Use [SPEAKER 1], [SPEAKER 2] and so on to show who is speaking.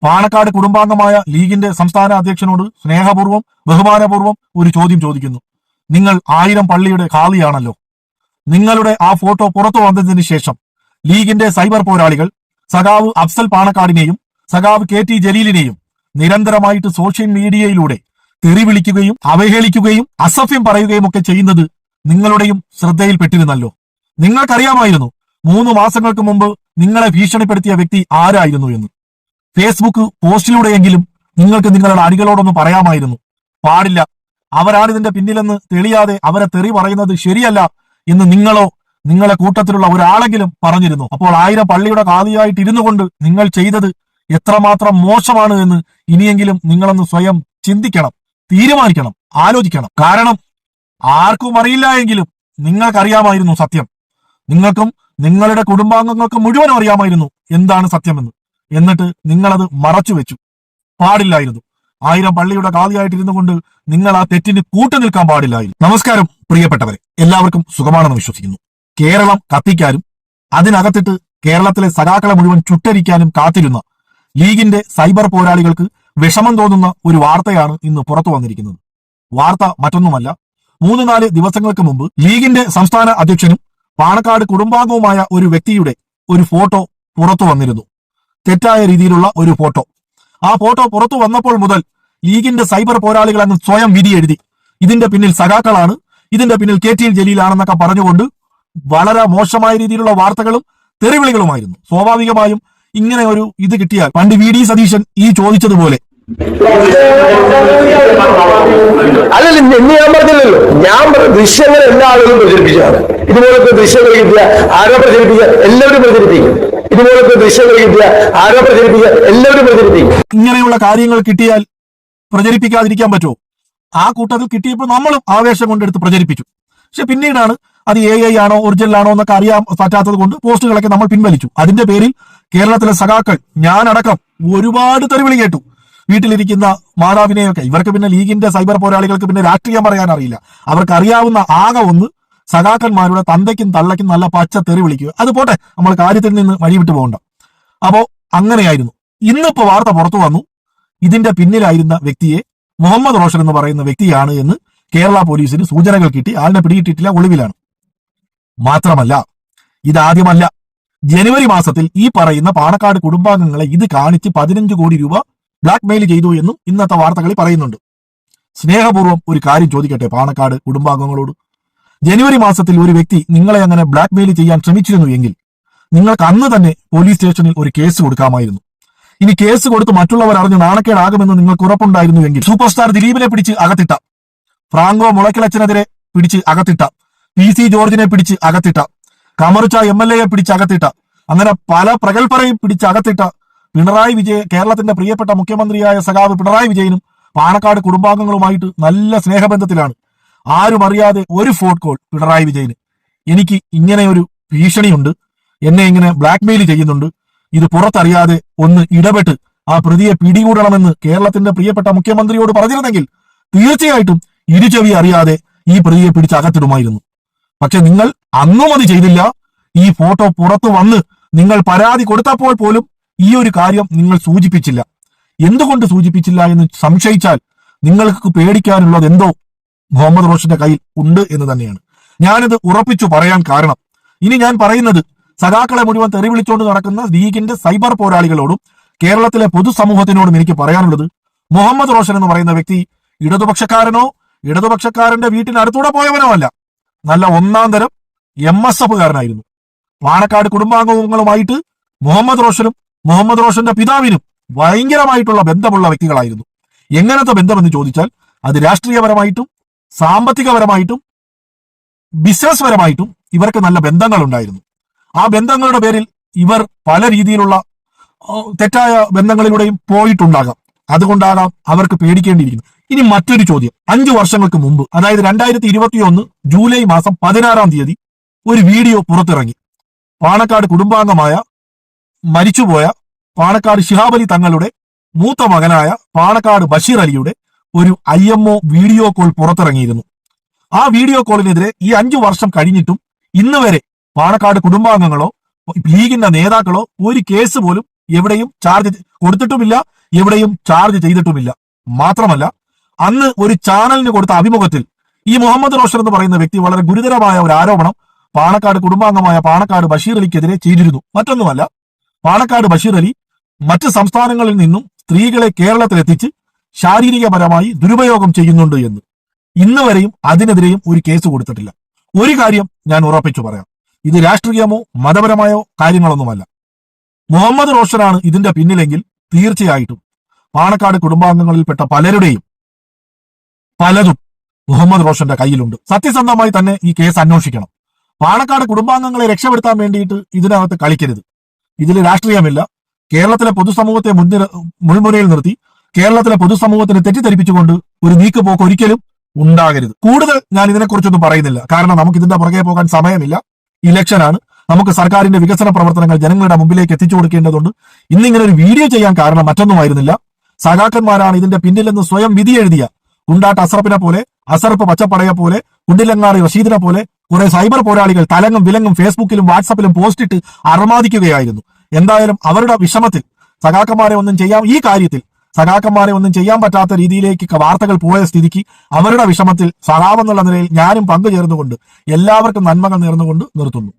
[SPEAKER 1] പാണക്കാട് കുടുംബാംഗമായ ലീഗിന്റെ സംസ്ഥാന അധ്യക്ഷനോട് സ്നേഹപൂർവ്വം ബഹുമാനപൂർവ്വം ഒരു ചോദ്യം ചോദിക്കുന്നു. നിങ്ങൾ 1000 പള്ളിയുടെ ഖാദിയാണല്ലോ. നിങ്ങളുടെ ആ ഫോട്ടോ പുറത്തു വന്നതിന് ശേഷം ലീഗിന്റെ സൈബർ പോരാളികൾ സഖാവ് അഫ്സൽ പാണക്കാടിനെയും സഖാവ് KT ജലീലിനെയും നിരന്തരമായിട്ട് സോഷ്യൽ മീഡിയയിലൂടെ തെറി വിളിക്കുകയും അവഹേളിക്കുകയും അസഭ്യം പറയുകയും ഒക്കെ ചെയ്യുന്നത് നിങ്ങളുടെയും ശ്രദ്ധയിൽപ്പെട്ടിരുന്നല്ലോ. നിങ്ങൾക്കറിയാമായിരുന്നു 3 മാസങ്ങൾക്ക് മുമ്പ് നിങ്ങളെ ഭീഷണിപ്പെടുത്തിയ വ്യക്തി ആരായിരുന്നു എന്ന്. ഫേസ്ബുക്ക് പോസ്റ്റിലൂടെയെങ്കിലും നിങ്ങൾക്ക് നിങ്ങളുടെ അണികളോടൊന്ന് പറയാമായിരുന്നു. പാടില്ല, അവരാണിതിന്റെ പിന്നിലെന്ന് തെളിയാതെ അവരെ തെറി പറയുന്നത് ശരിയല്ല എന്ന് നിങ്ങളോ നിങ്ങളെ കൂട്ടത്തിലുള്ള ഒരാളെങ്കിലും പറഞ്ഞിരുന്നു. അപ്പോൾ 1000 പള്ളിയുടെ ഖാദിയായിട്ട് ഇരുന്നു കൊണ്ട് നിങ്ങൾ ചെയ്തത് എത്രമാത്രം മോശമാണ് എന്ന് ഇനിയെങ്കിലും നിങ്ങളൊന്ന് സ്വയം ചിന്തിക്കണം, തീരുമാനിക്കണം, ആലോചിക്കണം. കാരണം ആർക്കും അറിയില്ല എങ്കിലും നിങ്ങൾക്കറിയാമായിരുന്നു സത്യം. നിങ്ങൾക്കും നിങ്ങളുടെ കുടുംബാംഗങ്ങൾക്കും മുഴുവനും അറിയാമായിരുന്നു എന്താണ് സത്യമെന്ന്. എന്നിട്ട് നിങ്ങളത് മറച്ചു വെച്ചു. പാടില്ലായിരുന്നു. 1000 പള്ളിയുടെ ഖാദിയായിട്ടിരുന്നു കൊണ്ട് നിങ്ങൾ ആ തെറ്റിന് കൂട്ടുനിൽക്കാൻ പാടില്ലായിരുന്നു. നമസ്കാരം പ്രിയപ്പെട്ടവരെ, എല്ലാവർക്കും സുഖമാണെന്ന് വിശ്വസിക്കുന്നു. കേരളം കത്തിക്കാനും അതിനകത്തിട്ട് കേരളത്തിലെ സഖാക്കളെ മുഴുവൻ ചുട്ടരിക്കാനും കാത്തിരുന്ന ലീഗിന്റെ സൈബർ പോരാളികൾക്ക് വിഷമം തോന്നുന്ന ഒരു വാർത്തയാണ് ഇന്ന് പുറത്തു വന്നിരിക്കുന്നത്. വാർത്ത മറ്റൊന്നുമല്ല, 3-4 ദിവസങ്ങൾക്ക് മുമ്പ് ലീഗിന്റെ സംസ്ഥാന അധ്യക്ഷനും പാണക്കാട് കുടുംബാംഗവുമായ ഒരു വ്യക്തിയുടെ ഒരു ഫോട്ടോ പുറത്തു വന്നിരുന്നു. തെറ്റായ രീതിയിലുള്ള ഒരു ഫോട്ടോ. ആ ഫോട്ടോ പുറത്തു വന്നപ്പോൾ മുതൽ ലീഗിന്റെ സൈബർ പോരാളികൾ അങ്ങ് സ്വയം വിധി എഴുതി. ഇതിന്റെ പിന്നിൽ സഖാക്കളാണ്, ഇതിന്റെ പിന്നിൽ KT ജലീലാണെന്നൊക്കെ പറഞ്ഞുകൊണ്ട് വളരെ മോശമായ രീതിയിലുള്ള വാർത്തകളും തെറിവിളികളുമായിരുന്നു. സ്വാഭാവികമായും ഇങ്ങനെ ഒരു ഇത് കിട്ടിയാൽ പണ്ട് VD സതീശൻ ഈ ചോദിച്ചതുപോലെ
[SPEAKER 2] അല്ലല്ല, ഞാൻ പറഞ്ഞില്ലല്ലോ, ഞാൻ ദൃശ്യങ്ങൾ എല്ലാ ആളുകളും പ്രചരിപ്പിച്ചതാണ്. ഇതുപോലത്തെ ദൃശ്യങ്ങൾ കിട്ടിയ ആരോ പ്രചരിപ്പിക്കുക, എല്ലാവരും പ്രചരിപ്പിക്കും. ഇതുപോലത്തെ ദൃശ്യങ്ങൾ കിട്ടിയ ആരോ പ്രചരിപ്പിക്കുക, എല്ലാവരും പ്രചരിപ്പിക്കും.
[SPEAKER 1] ഇങ്ങനെയുള്ള കാര്യങ്ങൾ കിട്ടിയാൽ പ്രചരിപ്പിക്കാതിരിക്കാൻ പറ്റുമോ? ആ കൂട്ടത്തിൽ കിട്ടിയപ്പോൾ നമ്മളും ആവേശം കൊണ്ടെടുത്ത് പ്രചരിപ്പിച്ചു. പക്ഷെ പിന്നീടാണ് അത് AI ആണോ ഒറിജിനൽ ആണോ എന്നൊക്കെ അറിയാൻ പറ്റാത്തത് കൊണ്ട് പോസ്റ്റുകളൊക്കെ നമ്മൾ പിൻവലിച്ചു. അതിന്റെ പേരിൽ കേരളത്തിലെ സഖാക്കൾ, ഞാനടക്കം, ഒരുപാട് തെറിവിളി കേട്ടു. വീട്ടിലിരിക്കുന്ന മാതാവിനെയൊക്കെ. ഇവർക്ക് പിന്നെ ലീഗിന്റെ സൈബർ പോരാളികൾക്ക് പിന്നെ രാഷ്ട്രീയം പറയാൻ അറിയില്ല. അവർക്ക് അറിയാവുന്ന ആകെ ഒന്ന് സഖാക്കന്മാരുടെ തന്തയ്ക്കും തള്ളയ്ക്കും നല്ല പച്ച തെറി വിളിക്കുക. അത് പോട്ടെ, നമ്മൾ കാര്യത്തിൽ നിന്ന് വഴിവിട്ട് പോകണ്ട. അപ്പോ അങ്ങനെയായിരുന്നു. ഇന്നിപ്പോ വാർത്ത പുറത്തു വന്നു, ഇതിന്റെ പിന്നിലായിരുന്ന വ്യക്തിയെ മുഹമ്മദ് റോഷൻ എന്ന് പറയുന്ന വ്യക്തിയാണ് എന്ന് കേരള പോലീസിന് സൂചനകൾ കിട്ടി. ആളിനെ പിടികിട്ടിട്ടില്ല, ഒളിവിലാണ്. മാത്രമല്ല, ഇതാദ്യമല്ല. ജനുവരി മാസത്തിൽ ഈ പറയുന്ന പാണക്കാട് കുടുംബാംഗങ്ങളെ ഇത് കാണിച്ച് 15 കോടി രൂപ ബ്ലാക്ക് മെയിൽ ചെയ്തു എന്നും ഇന്നത്തെ വാർത്തകളിൽ പറയുന്നുണ്ട്. സ്നേഹപൂർവ്വം ഒരു കാര്യം ചോദിക്കട്ടെ പാണക്കാട് കുടുംബാംഗങ്ങളോട്. ജനുവരി മാസത്തിൽ ഒരു വ്യക്തി നിങ്ങളെ അങ്ങനെ ബ്ലാക്ക് മെയിൽ ചെയ്യാൻ ശ്രമിച്ചിരുന്നു എങ്കിൽ നിങ്ങൾക്ക് അന്ന് തന്നെ പോലീസ് സ്റ്റേഷനിൽ ഒരു കേസ് കൊടുക്കാമായിരുന്നു. ഇനി കേസ് കൊടുത്ത് മറ്റുള്ളവർ അറിഞ്ഞ് നാണക്കേടാകുമെന്ന് നിങ്ങൾക്ക് ഉറപ്പുണ്ടായിരുന്നു എങ്കിൽ സൂപ്പർ സ്റ്റാർ ദിലീപിനെ പിടിച്ച് അകത്തിട്ട, ഫ്രാങ്കോ മുളക്കിലച്ചനെതിരെ പിടിച്ച് അകത്തിട്ട, PC ജോർജിനെ പിടിച്ച് അകത്തിട്ട, കമറുച്ച MLA പിടിച്ച് അകത്തിട്ട, അങ്ങനെ പല പ്രഗത്ഭരെയും പിടിച്ച് അകത്തിട്ട പിണറായി വിജയൻ, കേരളത്തിന്റെ പ്രിയപ്പെട്ട മുഖ്യമന്ത്രിയായ സഖാവ് പിണറായി വിജയനും പാണക്കാട് കുടുംബാംഗങ്ങളുമായിട്ട് നല്ല സ്നേഹബന്ധത്തിലാണ്. ആരും അറിയാതെ ഒരു ഫോൺ കോൾ പിണറായി വിജയന്, എനിക്ക് ഇങ്ങനെ ഒരു ഭീഷണിയുണ്ട്, എന്നെ ഇങ്ങനെ ബ്ലാക്ക് മെയിൽ ചെയ്യുന്നുണ്ട്, ഇത് പുറത്തറിയാതെ ഒന്ന് ഇടപെട്ട് ആ പ്രതിയെ പിടികൂടണമെന്ന് കേരളത്തിന്റെ പ്രിയപ്പെട്ട മുഖ്യമന്ത്രിയോട് പറഞ്ഞിരുന്നെങ്കിൽ തീർച്ചയായിട്ടും ഇരുചെവി അറിയാതെ ഈ പ്രതിയെ പിടിച്ച് അകത്തിടുമായിരുന്നു. പക്ഷെ നിങ്ങൾ അന്നും അത് ചെയ്തില്ല. ഈ ഫോട്ടോ പുറത്തു വന്ന് നിങ്ങൾ പരാതി കൊടുത്തപ്പോൾ പോലും ഈ ഒരു കാര്യം നിങ്ങൾ സൂചിപ്പിച്ചില്ല. എന്തുകൊണ്ട് സൂചിപ്പിച്ചില്ല എന്ന് സംശയിച്ചാൽ നിങ്ങൾക്ക് പേടിക്കാനുള്ളത് എന്തോ മുഹമ്മദ് റോഷന്റെ കയ്യിൽ ഉണ്ട് എന്ന് തന്നെയാണ്. ഞാനിത് ഉറപ്പിച്ചു പറയാൻ കാരണം, ഇനി ഞാൻ പറയുന്നത് സഖാക്കളെ മുഴുവൻ തെറി വിളിച്ചുകൊണ്ട് നടക്കുന്ന ലീഗിന്റെ സൈബർ പോരാളികളോടും കേരളത്തിലെ പൊതുസമൂഹത്തിനോടും എനിക്ക് പറയാനുള്ളത്, മുഹമ്മദ് റോഷൻ എന്ന് പറയുന്ന വ്യക്തി ഇടതുപക്ഷക്കാരനോ ഇടതുപക്ഷക്കാരന്റെ വീട്ടിനടുത്തൂടെ പോയവനോ അല്ല. നല്ല ഒന്നാം തരം MSF കാരനായിരുന്നു. പാണക്കാട് കുടുംബാംഗങ്ങളുമായിട്ട് മുഹമ്മദ് റോഷനും മുഹമ്മദ് റോഷന്റെ പിതാവിനും ഭയങ്കരമായിട്ടുള്ള ബന്ധമുള്ള വ്യക്തികളായിരുന്നു. എങ്ങനത്തെ ബന്ധമെന്ന് ചോദിച്ചാൽ അത് രാഷ്ട്രീയപരമായിട്ടും സാമ്പത്തികപരമായിട്ടും ബിസിനസ് പരമായിട്ടും ഇവർക്ക് നല്ല ബന്ധങ്ങൾ ഉണ്ടായിരുന്നു. ആ ബന്ധങ്ങളുടെ പേരിൽ ഇവർ പല രീതിയിലുള്ള തെറ്റായ ബന്ധങ്ങളിലൂടെയും പോയിട്ടുണ്ടാകാം. അതുകൊണ്ടാകാം അവർക്ക് പേടിക്കേണ്ടിയിരിക്കുന്നു. ഇനി മറ്റൊരു ചോദ്യം, 5 വർഷങ്ങൾക്ക് മുമ്പ്, അതായത് 2021 ജൂലൈ മാസം 16-ാം തീയതി ഒരു വീഡിയോ പുറത്തിറങ്ങി. പാണക്കാട് കുടുംബാംഗമായ മരിച്ചുപോയ പാണക്കാട് ശിഹാബ് അലി തങ്ങളുടെ മൂത്ത മകനായ പാണക്കാട് ബഷീർ അലിയുടെ ഒരു IMO വീഡിയോ കോൾ പുറത്തിറങ്ങിയിരുന്നു. ആ വീഡിയോ കോളിനെതിരെ ഈ 5 വർഷം കഴിഞ്ഞിട്ടും ഇന്ന് വരെ പാണക്കാട് കുടുംബാംഗങ്ങളോ ലീഗിന്റെ നേതാക്കളോ ഒരു കേസ് പോലും എവിടെയും ചാർജ് കൊടുത്തിട്ടുമില്ല, എവിടെയും ചാർജ് ചെയ്തിട്ടുമില്ല. മാത്രമല്ല, അന്ന് ഒരു ചാനലിന് കൊടുത്ത അഭിമുഖത്തിൽ ഈ മുഹമ്മദ് റോഷൻ എന്ന് പറയുന്ന വ്യക്തി വളരെ ഗുരുതരമായ ഒരു ആരോപണം പാണക്കാട് കുടുംബാംഗമായ പാണക്കാട് ബഷീർ അലിക്കെതിരെ ചെയ്തിരുന്നു. മറ്റൊന്നുമല്ല, പാണക്കാട് ബഷീർ അലി മറ്റ് സംസ്ഥാനങ്ങളിൽ നിന്നും സ്ത്രീകളെ കേരളത്തിലെത്തിച്ച് ശാരീരികപരമായി ദുരുപയോഗം ചെയ്യുന്നുണ്ട് എന്ന് ഇന്ന് വരെയും അതിനെതിരെയും ഒരു കേസ് കൊടുത്തിട്ടില്ല. ഒരു കാര്യം ഞാൻ ഉറപ്പിച്ചു പറയാം, ഇത് രാഷ്ട്രീയമോ മതപരമായോ കാര്യങ്ങളൊന്നുമല്ല. മുഹമ്മദ് റോഷനാണ് ഇതിന്റെ പിന്നിലെങ്കിൽ തീർച്ചയായിട്ടും പാണക്കാട് കുടുംബാംഗങ്ങളിൽപ്പെട്ട പലതും മുഹമ്മദ് റോഷന്റെ കയ്യിലുണ്ട്. സത്യസന്ധമായി തന്നെ ഈ കേസ് അന്വേഷിക്കണം. പാണക്കാട് കുടുംബാംഗങ്ങളെ രക്ഷപ്പെടുത്താൻ വേണ്ടിയിട്ട് ഇതിനകത്ത് കളിക്കരുത്. ഇതിൽ രാഷ്ട്രീയമില്ല. കേരളത്തിലെ പൊതുസമൂഹത്തെ മുൾമുനയിൽ നിർത്തി കേരളത്തിലെ പൊതുസമൂഹത്തിനെ തെറ്റിദ്ധരിപ്പിച്ചുകൊണ്ട് ഒരു നീക്കുപോക്ക് ഒരിക്കലും ഉണ്ടാകരുത്. കൂടുതൽ ഞാൻ ഇതിനെക്കുറിച്ചൊന്നും പറയുന്നില്ല, കാരണം നമുക്ക് ഇതിന്റെ പുറകെ പോകാൻ സമയമില്ല. ഇലക്ഷനാണ്, നമുക്ക് സർക്കാരിന്റെ വികസന പ്രവർത്തനങ്ങൾ ജനങ്ങളുടെ മുമ്പിലേക്ക് എത്തിച്ചു കൊടുക്കേണ്ടതുണ്ട്. ഇന്നിങ്ങനെ ഒരു വീഡിയോ ചെയ്യാൻ കാരണം മറ്റൊന്നുമായിരുന്നില്ല. സഖാക്കന്മാരാണ് ഇതിന്റെ പിന്നിലെന്ന് സ്വയം വിധി എഴുതിയ കുണ്ടാട്ട് അസറപ്പിനെ പോലെ, അസറപ്പ് പച്ചപ്പടയെ പോലെ, കുണ്ടിലങ്ങാറി റഷീദിനെ പോലെ കുറെ സൈബർ പോരാളികൾ തലങ്ങും വിലങ്ങും ഫേസ്ബുക്കിലും വാട്സപ്പിലും പോസ്റ്റിട്ട് അർമാദിക്കുകയായിരുന്നു. എന്തായാലും അവരുടെ വിഷമത്തിൽ ഈ കാര്യത്തിൽ സഖാക്കന്മാരെ ഒന്നും ചെയ്യാൻ പറ്റാത്ത രീതിയിലേക്ക് വാർത്തകൾ പോയ സ്ഥിതിക്ക് അവരുടെ വിഷമത്തിൽ സഖാവെന്നുള്ള നിലയിൽ ഞാനും പങ്കുചേർന്നുകൊണ്ട് എല്ലാവർക്കും നന്മകൾ നേർന്നുകൊണ്ട് നിർത്തുന്നു.